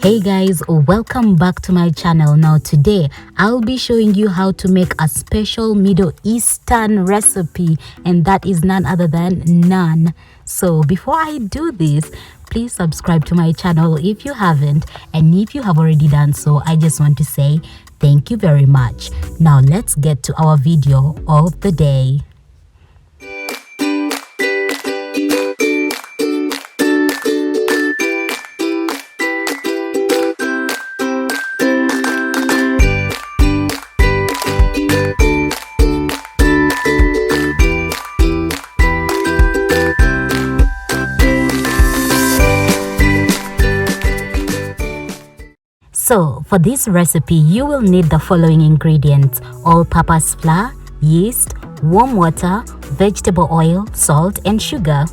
Hey guys, welcome back to my channel. Now today I'll be showing you how to make a special Middle Eastern recipe, and that is none other than naan. So before I do this, please subscribe to my channel if you haven't, and if you have already done so, I just want to say thank you very much. Now let's get to our video of the day. So for this recipe, you will need the following ingredients: all-purpose flour, yeast, warm water, vegetable oil, salt, and sugar.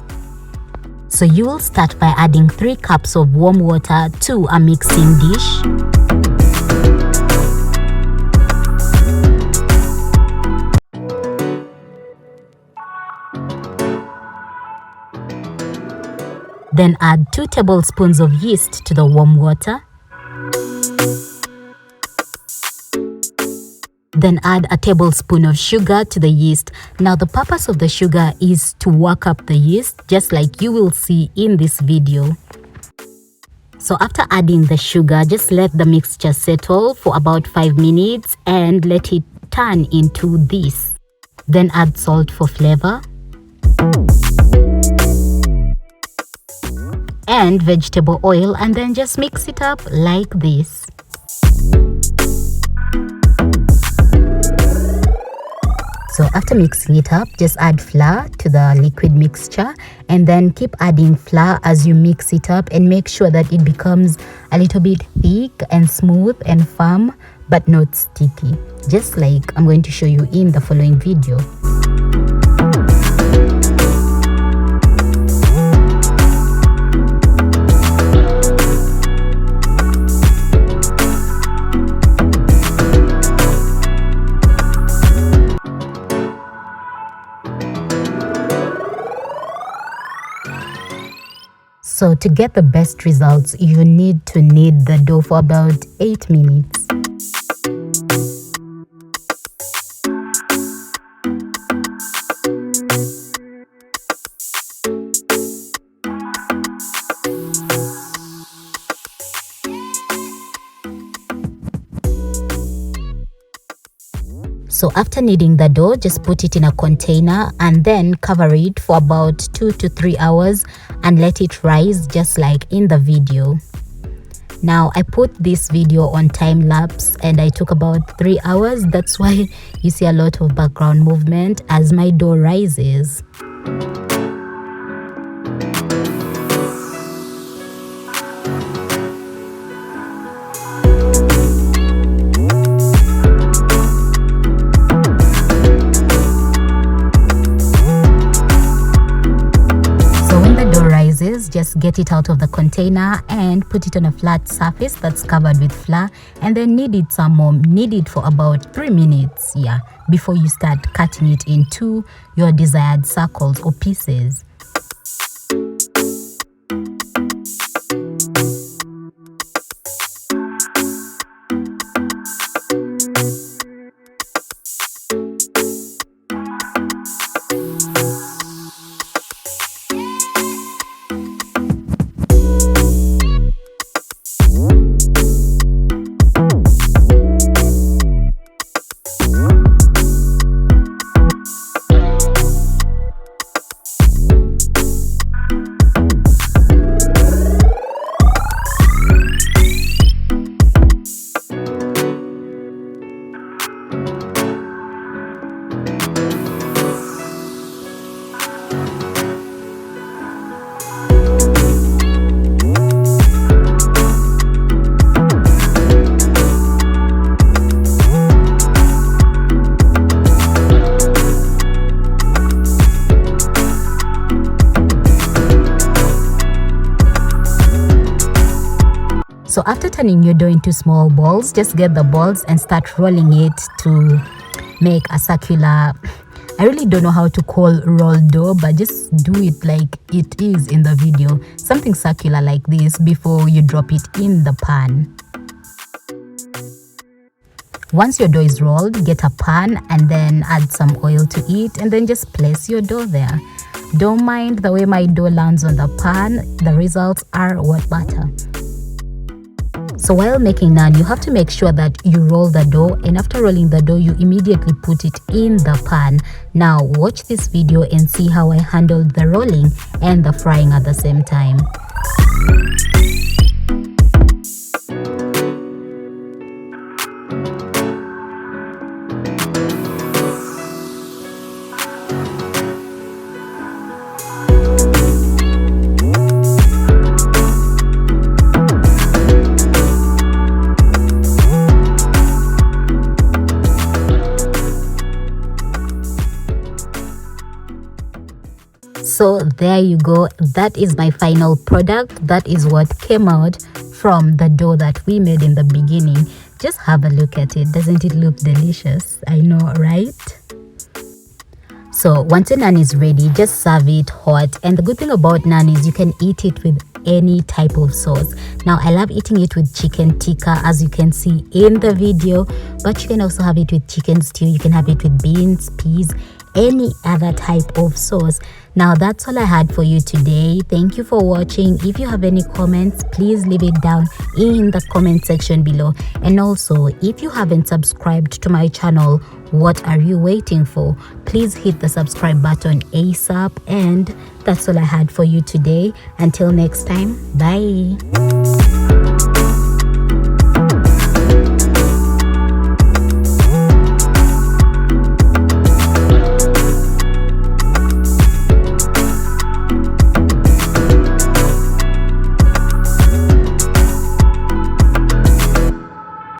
So you will start by adding 3 cups of warm water to a mixing dish. Then add 2 tablespoons of yeast to the warm water. Then add a tablespoon of sugar to the yeast. Now the purpose of the sugar is to work up the yeast, just like you will see in this video. So after adding the sugar, just let the mixture settle for about 5 minutes and let it turn into this. Then add salt for flavor and vegetable oil, and then just mix it up like this. So after mixing it up, just add flour to the liquid mixture, and then keep adding flour as you mix it up, and make sure that it becomes a little bit thick and smooth and firm, but not sticky, just like I'm going to show you in the following video. So to get the best results, you need to knead the dough for about 8 minutes. So after kneading the dough, just put it in a container and then cover it for about 2 to 3 hours and let it rise, just like in the video. Now I put this video on time lapse and I took about 3 hours. That's why you see a lot of background movement as my dough rises. Just get it out of the container and put it on a flat surface that's covered with flour, and then knead it some more. Knead it for about 3 minutes, before you start cutting it into your desired circles or pieces. So after turning your dough into small balls, just get the balls and start rolling it to make a circular I really don't know how to call rolled dough, but just do it like it is in the video, something circular like this before you drop it in the pan. Once your dough is rolled, get a pan and then add some oil to it, and then just place your dough there. Don't mind the way my dough lands on the pan, the results are what matter. So while making naan, you have to make sure that you roll the dough, and after rolling the dough, you immediately put it in the pan. Now watch this video and see how I handled the rolling and the frying at the same time. So there you go, that is my final product. That is what came out from the dough that we made in the beginning. Just have a look at it. Doesn't it look delicious? I know, right? So once your naan is ready, just serve it hot. And the good thing about naan is you can eat it with any type of sauce. Now I love eating it with chicken tikka, as you can see in the video, but you can also have it with chicken stew. You can have it with beans, peas, any other type of sauce. Now that's all I had for you today. Thank you for watching. If you have any comments, please leave it down in the comment section below. And also, if you haven't subscribed to my channel, what are you waiting for? Please hit the subscribe button ASAP. And that's all I had for you today. Until next time, bye.